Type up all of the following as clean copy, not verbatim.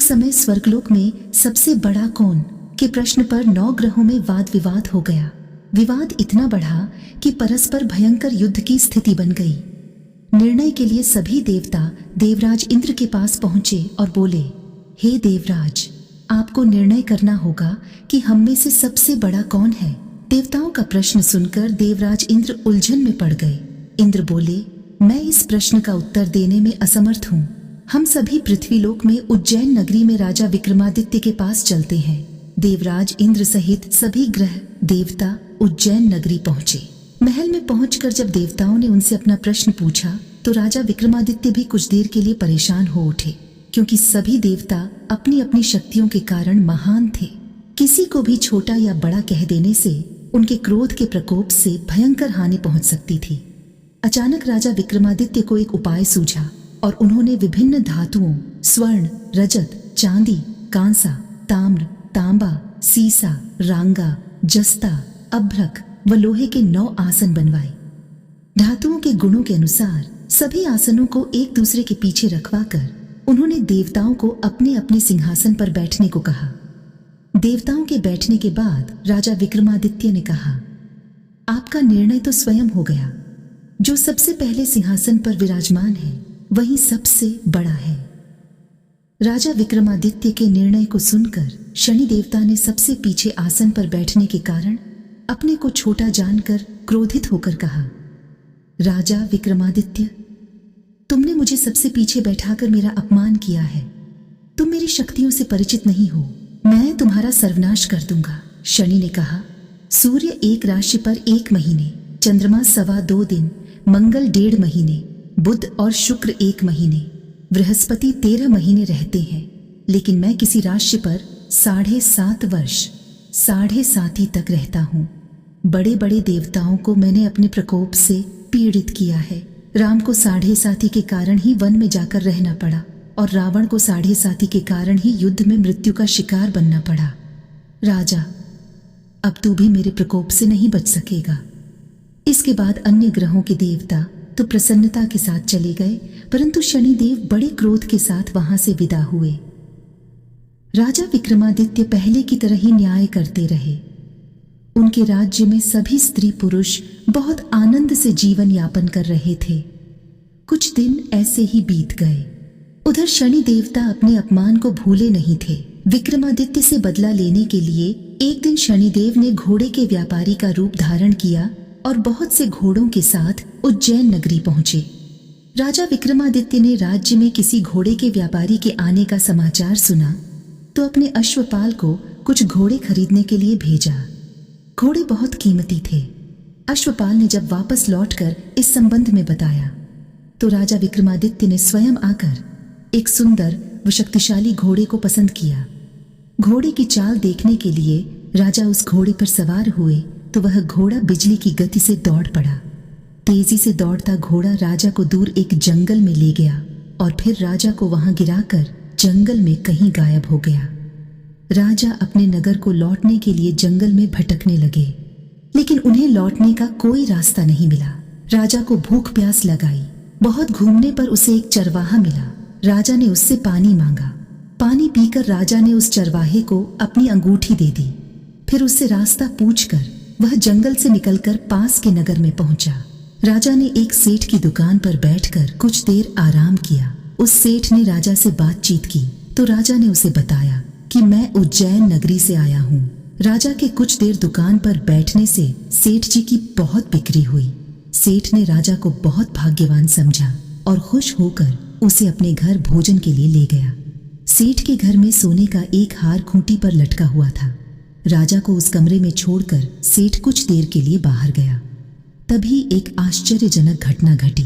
समय स्वर्गलोक में सबसे बड़ा कौन के प्रश्न पर 9 ग्रहों में वाद विवाद हो गया। विवाद इतना बढ़ा कि परस्पर भयंकर युद्ध की स्थिति बन गई। निर्णय के लिए सभी देवता देवराज इंद्र के पास पहुंचे और बोले, हे देवराज, आपको निर्णय करना होगा कि हम में से सबसे बड़ा कौन है। देवताओं का प्रश्न सुनकर देवराज इंद्र उलझन में पड़ गए। इंद्र बोले, मैं इस प्रश्न का उत्तर देने में असमर्थ हूँ। हम सभी पृथ्वीलोक में उज्जैन नगरी में राजा विक्रमादित्य के पास चलते हैं। देवराज इंद्र सहित सभी ग्रह देवता उज्जैन नगरी पहुंचे। महल में पहुंचकर जब देवताओं ने उनसे अपना प्रश्न पूछा तो राजा विक्रमादित्य भी कुछ देर के लिए परेशान हो उठे, क्योंकि सभी देवता अपनी अपनी शक्तियों के कारण महान थे। किसी को भी छोटा या बड़ा कह देने से उनके क्रोध के प्रकोप से भयंकर हानि पहुंच सकती थी। अचानक राजा विक्रमादित्य को एक उपाय सूझा और उन्होंने विभिन्न धातुओं स्वर्ण, रजत, चांदी, कांसा, ताम्र, तांबा, सीसा, रांगा, जस्ता, अभ्रक व लोहे के 9 आसन बनवाए। धातुओं के गुणों के अनुसार सभी आसनों को एक दूसरे के पीछे रखवाकर उन्होंने देवताओं को अपने अपने सिंहासन पर बैठने को कहा। देवताओं के बैठने के बाद राजा विक्रमादित्य ने कहा, आपका निर्णय तो स्वयं हो गया। जो सबसे पहले सिंहासन पर विराजमान है वही सबसे बड़ा है। राजा विक्रमादित्य के निर्णय को सुनकर शनि देवता ने सबसे पीछे आसन पर बैठने के कारण अपने को छोटा जानकर क्रोधित होकर कहा, राजा विक्रमादित्य, तुमने मुझे सबसे पीछे बैठाकर मेरा अपमान किया है। तुम मेरी शक्तियों से परिचित नहीं हो। मैं तुम्हारा सर्वनाश कर दूंगा। शनि ने कहा, सूर्य एक राशि पर 1 महीने, चंद्रमा 2.25 दिन, मंगल 1.5 महीने, बुध और शुक्र 1 महीने, बृहस्पति 13 महीने रहते हैं, लेकिन मैं किसी राशि पर 7.5 वर्ष 7.5 तक रहता हूँ। बड़े बड़े देवताओं को मैंने अपने प्रकोप से पीड़ित किया है। राम को 7.5 के कारण ही वन में जाकर रहना पड़ा और रावण को 7.5 के कारण ही युद्ध में मृत्यु का शिकार बनना पड़ा। राजा, अब तू भी मेरे प्रकोप से नहीं बच सकेगा। इसके बाद अन्य ग्रहों के देवता तो प्रसन्नता के साथ चले गए, परंतु शनिदेव बड़े क्रोध के साथ वहां से विदा हुए। राजा विक्रमादित्य पहले की तरह ही न्याय करते रहे। उनके राज्य में सभी स्त्री पुरुष बहुत आनंद से जीवन यापन कर रहे थे। कुछ दिन ऐसे ही बीत गए। उधर शनि देवता अपने अपमान को भूले नहीं थे। विक्रमादित्य से बदला लेने के लिए एक दिन शनिदेव ने घोड़े के व्यापारी का रूप धारण किया और बहुत से घोड़ों के साथ उज्जैन नगरी पहुंचे। राजा विक्रमादित्य ने राज्य में किसी घोड़े के व्यापारी के आने का समाचार सुना तो अपने अश्वपाल को कुछ घोड़े खरीदने के लिए भेजा। घोड़े बहुत कीमती थे। अश्वपाल ने जब वापस लौटकर इस संबंध में बताया तो राजा विक्रमादित्य ने स्वयं आकर एक सुंदर व शक्तिशाली घोड़े को पसंद किया। घोड़े की चाल देखने के लिए राजा उस घोड़े पर सवार हुए तो वह घोड़ा बिजली की गति से दौड़ पड़ा। तेजी से दौड़ता घोड़ा राजा को दूर एक जंगल में ले गया और फिर राजा को वहां गिराकर जंगल में कहीं गायब हो गया। राजा अपने नगर को लौटने के लिए जंगल में भटकने लगे, लेकिन उन्हें लौटने का कोई रास्ता नहीं मिला। राजा को भूख प्यास लगाई। बहुत घूमने पर उसे एक चरवाहा मिला। राजा ने उससे पानी मांगा। पानी पीकर राजा ने उस चरवाहे को अपनी अंगूठी दे दी। फिर उससे रास्ता पूछकर वह जंगल से निकलकर पास के नगर में पहुंचा। राजा ने एक सेठ की दुकान पर बैठकर कुछ देर आराम किया। उस सेठ ने राजा से बातचीत की तो राजा ने उसे बताया कि मैं उज्जैन नगरी से आया हूँ। राजा के कुछ देर दुकान पर बैठने से सेठ जी की बहुत बिक्री हुई। सेठ ने राजा को बहुत भाग्यवान समझा और खुश होकर उसे अपने घर भोजन के लिए ले गया। सेठ के घर में सोने का एक हार खूंटी पर लटका हुआ था। राजा को उस कमरे में छोड़कर सेठ कुछ देर के लिए बाहर गया। तभी एक आश्चर्यजनक घटना घटी।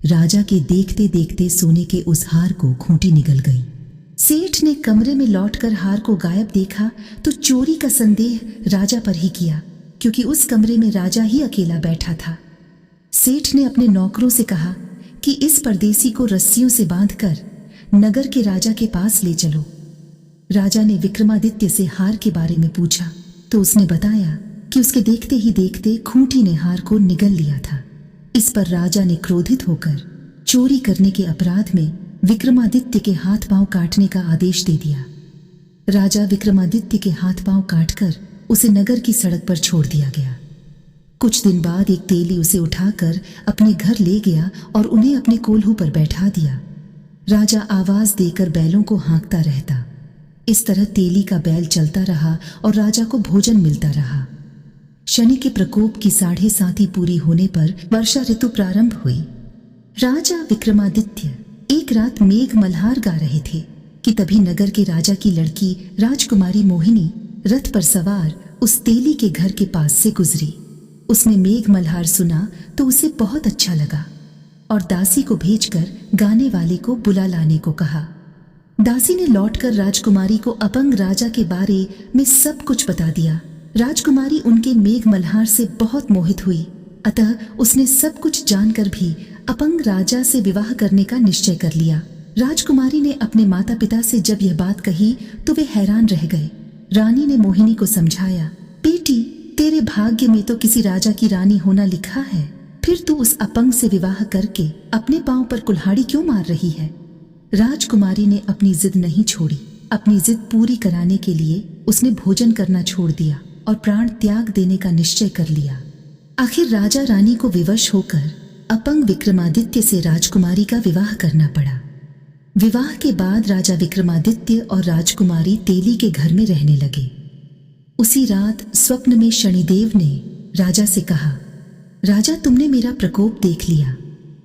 राजा के देखते देखते सोने के उस हार को खूंटी निगल गई। सेठ ने कमरे में लौटकर हार को गायब देखा तो चोरी का संदेह राजा पर ही किया, क्योंकि उस कमरे में राजा ही अकेला बैठा था। सेठ ने अपने नौकरों से कहा कि इस परदेसी को रस्सियों से बांधकर नगर के राजा के पास ले चलो। राजा ने विक्रमादित्य से हार के बारे में पूछा तो उसने बताया कि उसके देखते ही देखते खूंटी ने हार को निगल लिया था। इस पर राजा ने क्रोधित होकर चोरी करने के अपराध में विक्रमादित्य के हाथ पांव काटने का आदेश दे दिया। राजा विक्रमादित्य के हाथ पांव काटकर उसे नगर की सड़क पर छोड़ दिया गया। कुछ दिन बाद एक तेली उसे उठाकर अपने घर ले गया और उन्हें अपने कोल्हू पर बैठा दिया। राजा आवाज देकर बैलों को हाँकता रहता। इस तरह तेली का बैल चलता रहा और राजा को भोजन मिलता रहा। शनि के प्रकोप की 7.5 पूरी होने पर वर्षा ऋतु प्रारंभ हुई। राजा विक्रमादित्य एक रात मेघ मल्हार गा रहे थे कि तभी नगर के राजा की लड़की राजकुमारी मोहिनी रथ पर सवार उस तेली के घर के पास से गुजरी। उसने मेघ मल्हार सुना तो उसे बहुत अच्छा लगा और दासी को भेजकर गाने वाले को बुला लाने को कहा। दासी ने लौटकर राजकुमारी को अपंग राजा के बारे में सब कुछ बता दिया। राजकुमारी उनके मेघ मल्हार से बहुत मोहित हुई, अतः उसने सब कुछ जानकर भी अपंग राजा से विवाह करने का निश्चय कर लिया। राजकुमारी ने अपने माता पिता से जब यह बात कही तो वे हैरान रह गए। रानी ने मोहिनी को समझाया, बेटी, तेरे भाग्य में तो किसी राजा की रानी होना लिखा है, फिर तू उस अपंग से विवाह करके अपने पांव पर कुल्हाड़ी क्यों मार रही है। राजकुमारी ने अपनी जिद नहीं छोड़ी। अपनी जिद पूरी कराने के लिए उसने भोजन करना छोड़ दिया और प्राण त्याग देने का निश्चय कर लिया। आखिर राजा रानी को विवश होकर अपंग विक्रमादित्य से राजकुमारी का विवाह करना पड़ा। विवाह के बाद राजा विक्रमादित्य और राजकुमारी तेली के घर में रहने लगे। उसी रात स्वप्न में शनिदेव ने राजा से कहा, राजा, तुमने मेरा प्रकोप देख लिया।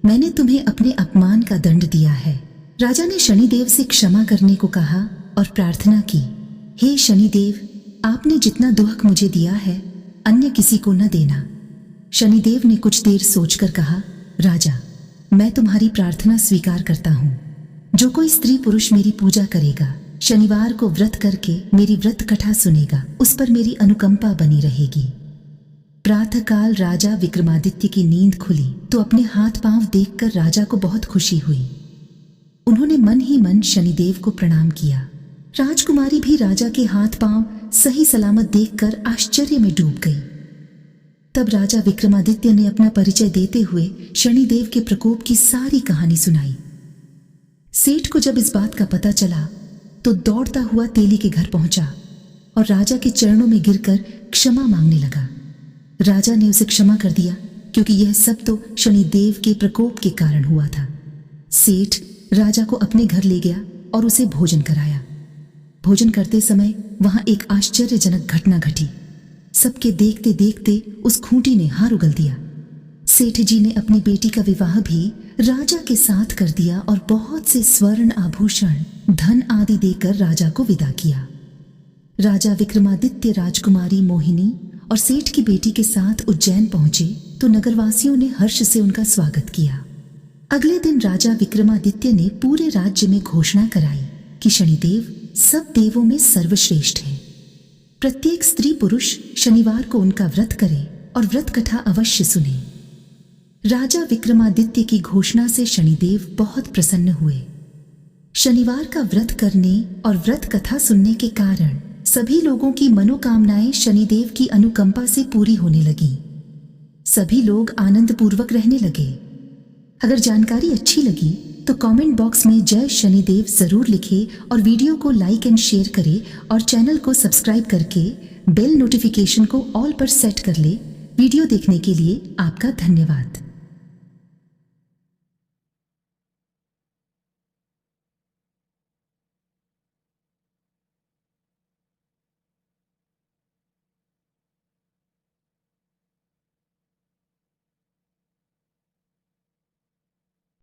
मैंने तुम्हें अपने अपमान का दंड दिया है। राजा ने शनिदेव से क्षमा करने को कहा और प्रार्थना की, हे शनिदेव, आपने जितना दुख मुझे दिया है अन्य किसी को न देना। शनिदेव ने कुछ देर सोचकर कहा, राजा, मैं तुम्हारी प्रार्थना स्वीकार करता हूँ। जो कोई स्त्री पुरुष मेरी पूजा करेगा, शनिवार को व्रत करके मेरी व्रत कथा सुनेगा, उस पर मेरी अनुकंपा बनी रहेगी। प्रातःकाल राजा विक्रमादित्य की नींद खुली तो अपने हाथ पांव देखकर राजा को बहुत खुशी हुई। उन्होंने मन ही मन शनिदेव को प्रणाम किया। राजकुमारी भी राजा के हाथ पांव सही सलामत देखकर आश्चर्य में डूब गई। तब राजा विक्रमादित्य ने अपना परिचय देते हुए शनिदेव के प्रकोप की सारी कहानी सुनाई। सेठ को जब इस बात का पता चला तो दौड़ता हुआ तेली के घर पहुंचा और राजा के चरणों में गिरकर क्षमा मांगने लगा। राजा ने उसे क्षमा कर दिया क्योंकि यह सब तो शनिदेव के प्रकोप के कारण हुआ था। सेठ राजा को अपने घर ले गया और उसे भोजन कराया। भोजन करते समय वहां एक आश्चर्यजनक घटना घटी। सबके देखते देखते उस खूंटी ने हार उगल दिया। सेठ जी ने अपनी बेटी का विवाह भी राजा के साथ कर दिया और बहुत से स्वर्ण आभूषण, धन आदि देकर राजा को विदा किया। राजा विक्रमादित्य राजकुमारी मोहिनी और सेठ की बेटी के साथ उज्जैन पहुंचे तो नगरवासियों ने हर्ष से उनका स्वागत किया। अगले दिन राजा विक्रमादित्य ने पूरे राज्य में घोषणा कराई कि शनिदेव सब देवों में सर्वश्रेष्ठ है। प्रत्येक स्त्री पुरुष शनिवार को उनका व्रत करे और व्रत कथा अवश्य सुने। राजा विक्रमादित्य की घोषणा से शनिदेव बहुत प्रसन्न हुए। शनिवार का व्रत करने और व्रत कथा सुनने के कारण सभी लोगों की मनोकामनाएं शनिदेव की अनुकंपा से पूरी होने लगीं। सभी लोग आनंद पूर्वक रहने लगे। अगर जानकारी अच्छी लगी तो कमेंट बॉक्स में जय शनिदेव जरूर लिखें और वीडियो को लाइक एंड शेयर करें और चैनल को सब्सक्राइब करके बेल नोटिफिकेशन को ऑल पर सेट कर ले। वीडियो देखने के लिए आपका धन्यवाद।